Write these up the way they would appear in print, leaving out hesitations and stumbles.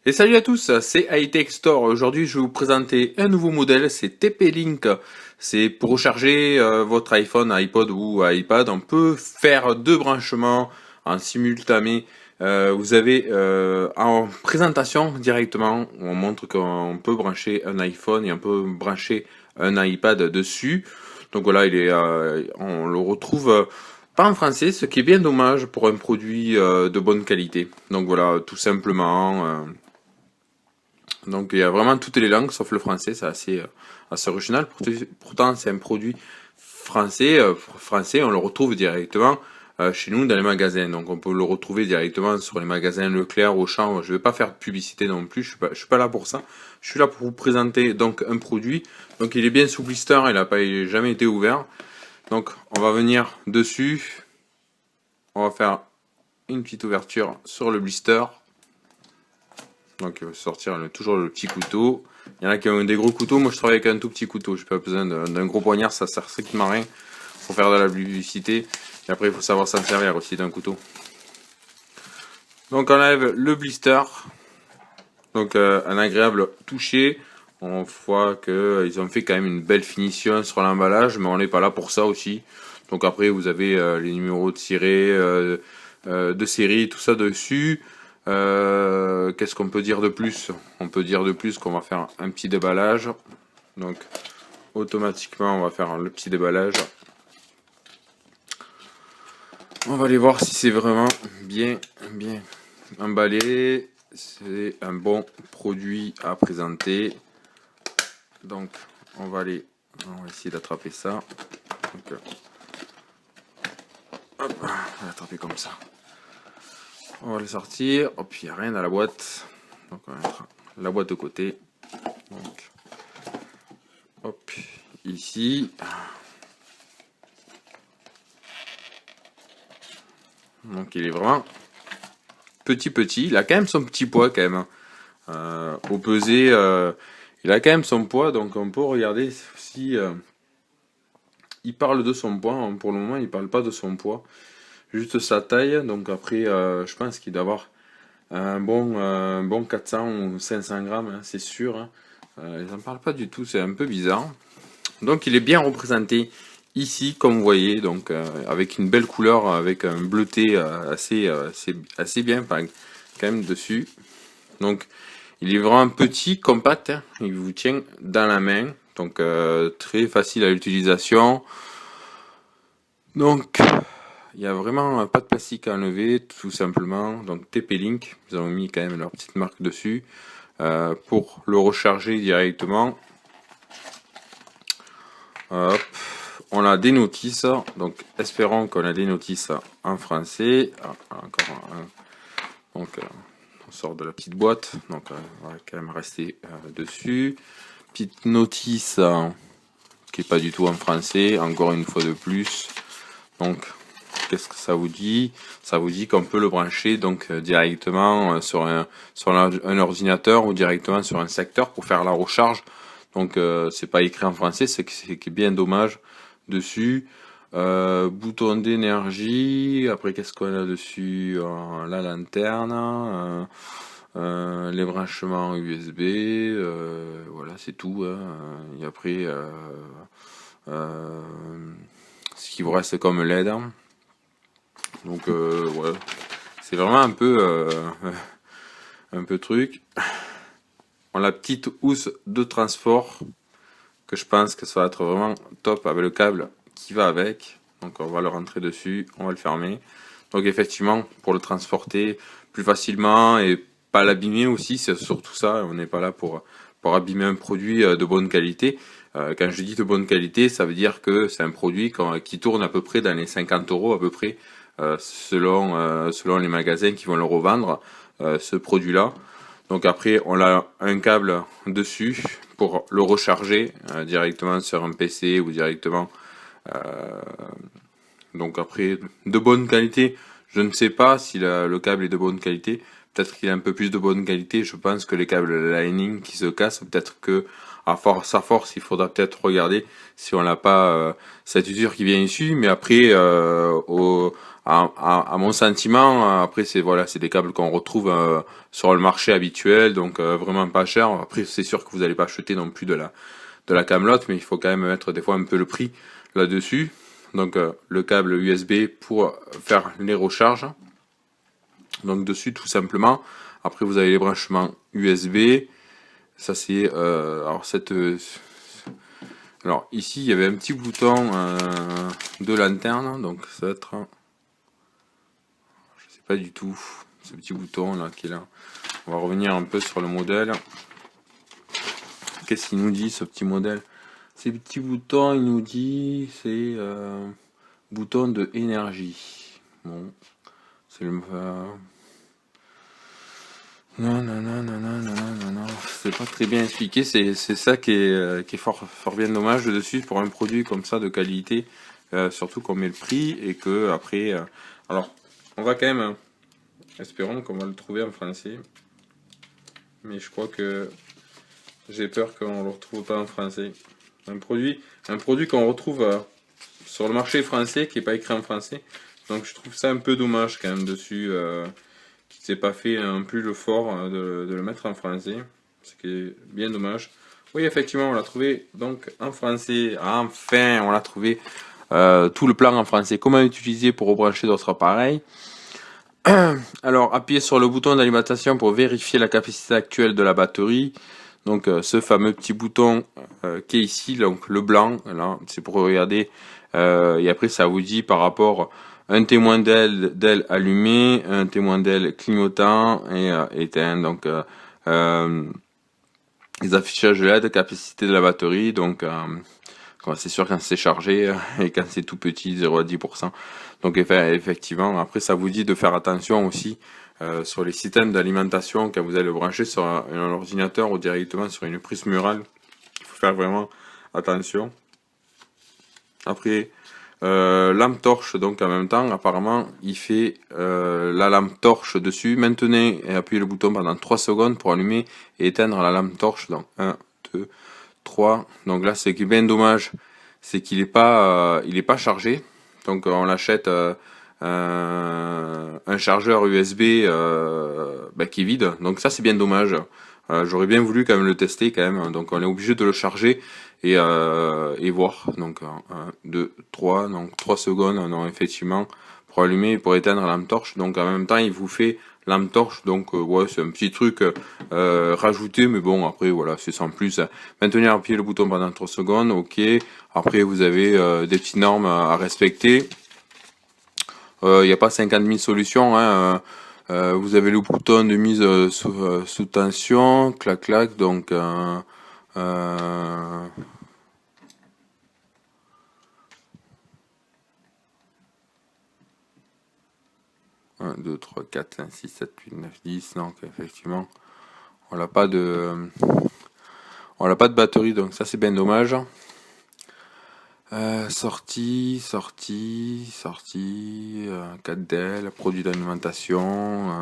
Et salut à tous, c'est Hightech Store. Aujourd'hui, je vais vous présenter un nouveau modèle, c'est TP-Link. C'est pour recharger votre iPhone, iPod ou iPad. On peut faire deux branchements en simultané. Vous avez en présentation directement, on montre qu'on peut brancher un iPhone et on peut brancher un iPad dessus. Donc voilà, on le retrouve pas en français, ce qui est bien dommage pour un produit de bonne qualité. Donc voilà, tout simplement. Donc il y a vraiment toutes les langues sauf le français, c'est assez original. Pourtant c'est un produit français, on le retrouve directement chez nous dans les magasins. Donc on peut le retrouver directement sur les magasins Leclerc, Auchan. Je vais pas faire de publicité non plus, je suis pas là pour ça. Je suis là pour vous présenter donc un produit. Donc il est bien sous blister, il a jamais été ouvert. Donc on va venir dessus, on va faire une petite ouverture sur le blister. Donc il va sortir toujours le petit couteau. Il y en a qui ont des gros couteaux, moi je travaille avec un tout petit couteau. J'ai pas besoin d'un gros poignard, ça sert strictement à rien. Faut faire de la publicité. Et après il faut savoir s'en servir aussi d'un couteau. Donc on enlève le blister. Donc un agréable toucher. On voit qu'ils ont fait quand même une belle finition sur l'emballage, mais on n'est pas là pour ça aussi. Donc après vous avez les numéros de de série, tout ça dessus. Qu'est-ce qu'on peut dire de plus? On peut dire de plus qu'on va faire un petit déballage. Donc automatiquement on va faire le petit déballage. On va aller voir si c'est vraiment bien emballé. C'est un bon produit à présenter. Donc on va essayer d'attraper ça. Donc, hop, on va l'attraper comme ça. On va le sortir. Hop, il n'y a rien dans la boîte. Donc on va mettre la boîte de côté. Donc, hop, ici. Donc il est vraiment petit. Il a quand même son petit poids quand même. Au pesé, il a quand même son poids. Donc on peut regarder si il parle de son poids. Pour le moment, il parle pas de son poids. Juste sa taille. Donc après, je pense qu'il doit avoir un bon 400 ou 500 grammes, hein, c'est sûr. Hein. Ils n'en parlent pas du tout, c'est un peu bizarre. Donc il est bien représenté ici, comme vous voyez, donc avec une belle couleur, avec un bleuté assez bien quand même dessus. Donc il est vraiment petit, compact, hein, il vous tient dans la main, donc très facile à l'utilisation. Donc il n'y a vraiment pas de plastique à enlever, tout simplement. Donc TP-Link, ils ont mis quand même leur petite marque dessus pour le recharger directement. Hop, on a des notices, donc espérons qu'on a des notices en français. Encore un. Donc on sort de la petite boîte, donc on va quand même rester dessus. Petite notice qui est pas du tout en français, encore une fois de plus. Donc qu'est-ce que ça vous dit? Ça vous dit qu'on peut le brancher donc directement sur un ordinateur ou directement sur un secteur pour faire la recharge. Donc c'est pas écrit en français, c'est qui est bien dommage dessus. Bouton d'énergie. Après qu'est-ce qu'on a dessus? La lanterne. Les branchements USB. Voilà, c'est tout. Hein. Et après ce qui vous reste comme LED. Donc ouais, c'est vraiment un peu truc. On a la petite housse de transport que je pense que ça va être vraiment top avec le câble qui va avec. Donc on va le rentrer dessus, on va le fermer. Donc effectivement pour le transporter plus facilement et pas l'abîmer aussi, c'est surtout ça. On n'est pas là pour abîmer un produit de bonne qualité. Quand je dis de bonne qualité, ça veut dire que c'est un produit qui tourne à peu près dans les 50 € à peu près. Selon les magasins qui vont le revendre, ce produit-là. Donc après, on a un câble dessus pour le recharger directement sur un PC ou directement. Donc après, de bonne qualité, je ne sais pas si le câble est de bonne qualité. Peut-être qu'il est un peu plus de bonne qualité. Je pense que les câbles Lightning qui se cassent, peut-être que à force, il faudra peut-être regarder si on n'a pas cette usure qui vient ici. Mais après, à mon sentiment. Après c'est voilà, c'est des câbles qu'on retrouve sur le marché habituel, donc vraiment pas cher. Après c'est sûr que vous n'allez pas acheter non plus de la camelote, mais il faut quand même mettre des fois un peu le prix là-dessus. Donc le câble USB pour faire les recharges. Donc dessus tout simplement. Après vous avez les branchements USB. Ça c'est alors ici il y avait un petit bouton de lanterne, donc ça va être, je sais pas du tout, ce petit bouton là qui est là. On va revenir un peu sur le modèle. Qu'est-ce qu'il nous dit ce petit modèle? Ces petits boutons, il nous dit c'est bouton de énergie. Bon, c'est le non, c'est pas très bien expliqué. C'est ça qui est fort bien dommage dessus pour un produit comme ça de qualité, surtout qu'on met le prix et que après, alors on va quand même, espérons qu'on va le trouver en français, mais je crois que j'ai peur qu'on le retrouve pas en français. Un produit qu'on retrouve sur le marché français qui est pas écrit en français, donc je trouve ça un peu dommage quand même dessus. Qui s'est pas fait non plus le fort de le mettre en français, ce qui est bien dommage. Oui, effectivement, on l'a trouvé donc en français. Enfin, on l'a trouvé tout le plan en français. Comment utiliser pour rebrancher d'autres appareils. Alors, appuyez sur le bouton d'alimentation pour vérifier la capacité actuelle de la batterie. Donc, ce fameux petit bouton qui est ici, donc le blanc, là, c'est pour regarder. Et après, ça vous dit par rapport un témoin d'aile allumé, un témoin d'aile clignotant et éteint. Donc, les affichages LED, capacité de la batterie. Donc, c'est sûr quand c'est chargé et quand c'est tout petit, 0 à 10%. Donc effectivement, après ça vous dit de faire attention aussi sur les systèmes d'alimentation quand vous allez le brancher sur un ordinateur ou directement sur une prise murale. Il faut faire vraiment attention. Après, lampe torche, donc en même temps, apparemment, il fait la lampe torche dessus. Maintenez et appuyez le bouton pendant 3 secondes pour allumer et éteindre la lampe torche. Donc 1, 2, 3. Donc là, c'est bien dommage, c'est qu'il n'est pas chargé. Donc on l'achète un chargeur USB qui est vide. Donc ça, c'est bien dommage. J'aurais bien voulu quand même le tester quand même. Donc on est obligé de le charger et voir. Donc 1, 2, 3. Donc 3 secondes, non, effectivement, pour allumer et pour éteindre la lampe torche. Donc en même temps, il vous fait lampe torche. Donc ouais, c'est un petit truc rajouté, mais bon, après voilà, c'est sans plus. Maintenir appuyez le bouton pendant 3 secondes, ok. Après vous avez des petites normes à respecter. Il n'y a pas 50 000 solutions, hein. Vous avez le bouton de mise sous tension, clac clac, donc 1, 2, 3, 4, 5, 6, 7, 8, 9, 10, donc effectivement, on n'a pas de batterie, donc ça c'est bien dommage. Sortie, 4DL, produit d'alimentation.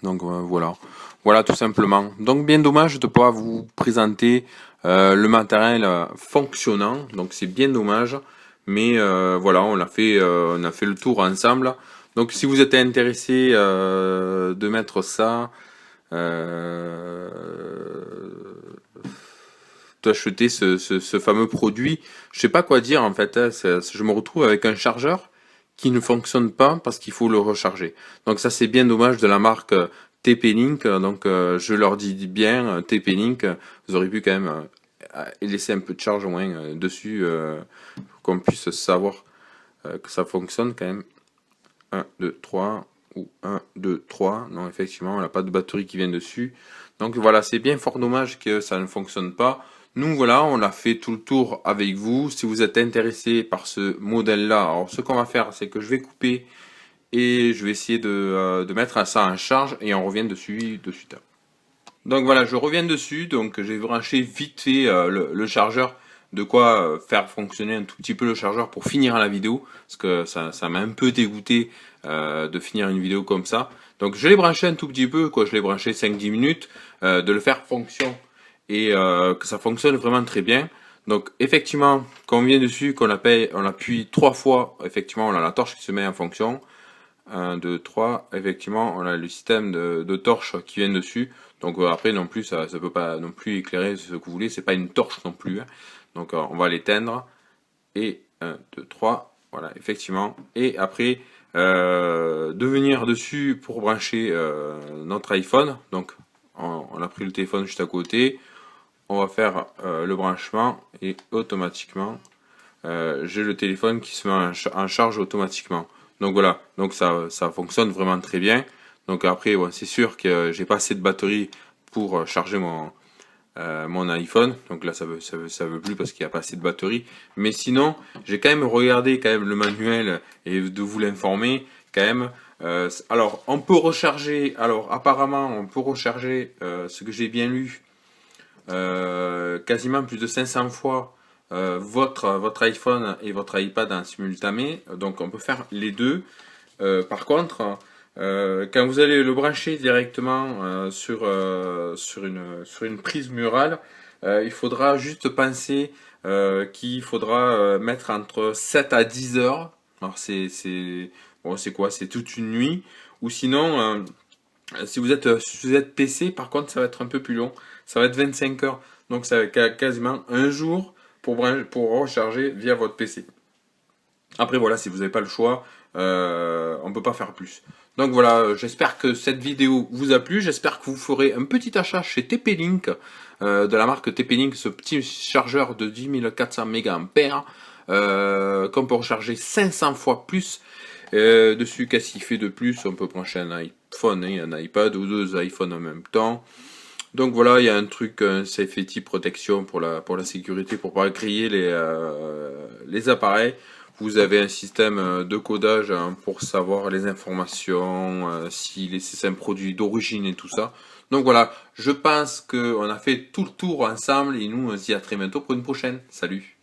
Donc voilà tout simplement. Donc bien dommage de ne pas vous présenter le matériel fonctionnant. Donc c'est bien dommage. Mais voilà, on a fait le tour ensemble. Donc si vous êtes intéressé de mettre ça, d'acheter ce fameux produit, je sais pas quoi dire en fait. Hein, je me retrouve avec un chargeur qui ne fonctionne pas parce qu'il faut le recharger. Donc ça c'est bien dommage de la marque TP-Link. Donc je leur dis bien TP-Link, vous aurez pu quand même laisser un peu de charge au moins dessus pour qu'on puisse savoir que ça fonctionne quand même. 1, 2, 3 ou 1, 2, 3. Non, effectivement, on n'a pas de batterie qui vient dessus. Donc voilà, c'est bien fort dommage que ça ne fonctionne pas. Nous voilà, on a fait tout le tour avec vous. Si vous êtes intéressé par ce modèle-là, alors ce qu'on va faire, c'est que je vais couper et je vais essayer de mettre ça en charge et on revient dessus de suite. Donc voilà, je reviens dessus. Donc j'ai branché vite fait le chargeur. De quoi faire fonctionner un tout petit peu le chargeur pour finir la vidéo, parce que ça m'a un peu dégoûté de finir une vidéo comme ça. Donc je l'ai branché un tout petit peu, je l'ai branché 5-10 minutes, de le faire fonction et que ça fonctionne vraiment très bien. Donc effectivement, quand on vient dessus, on appuie 3 fois, effectivement on a la torche qui se met en fonction. 1, 2, 3, effectivement on a le système de torche qui vient dessus. Donc après non plus, ça peut pas non plus éclairer ce que vous voulez, c'est pas une torche non plus. Hein. Donc on va l'éteindre. Et 1, 2, 3, voilà, effectivement. Et après, de venir dessus pour brancher notre iPhone. Donc on a pris le téléphone juste à côté. On va faire le branchement et automatiquement j'ai le téléphone qui se met en charge automatiquement. Donc voilà, donc ça fonctionne vraiment très bien. Donc après, bon, c'est sûr que j'ai pas assez de batterie pour charger mon iPhone. Donc là, ça veut plus parce qu'il n'y a pas assez de batterie. Mais sinon, j'ai quand même regardé quand même le manuel et de vous l'informer quand même. Alors, on peut recharger. Alors, apparemment, on peut recharger ce que j'ai bien lu. Quasiment plus de 500 fois votre iPhone et votre iPad en simultané. Donc on peut faire les deux. Par contre, quand vous allez le brancher directement sur une prise murale, il faudra juste penser qu'il faudra mettre entre 7 à 10 heures. Alors bon, c'est quoi? C'est toute une nuit. Ou sinon, si vous êtes PC, par contre, ça va être un peu plus long. Ça va être 25 heures. Donc, ça va être quasiment un jour pour recharger via votre PC. Après, voilà, si vous n'avez pas le choix, on ne peut pas faire plus. Donc voilà, j'espère que cette vidéo vous a plu. J'espère que vous ferez un petit achat chez TP-Link, de la marque TP-Link, ce petit chargeur de 10 400 mAh, qu'on peut recharger 500 fois plus. Dessus, qu'est-ce qu'il fait de plus? On peut brancher un iPhone et un iPad ou 2 iPhones en même temps. Donc voilà, il y a un truc, un safety protection pour la sécurité, pour pas griller les appareils. Vous avez un système de codage hein, pour savoir les informations, si c'est un produit d'origine et tout ça. Donc voilà, je pense qu'on a fait tout le tour ensemble et nous on se dit à très bientôt pour une prochaine. Salut!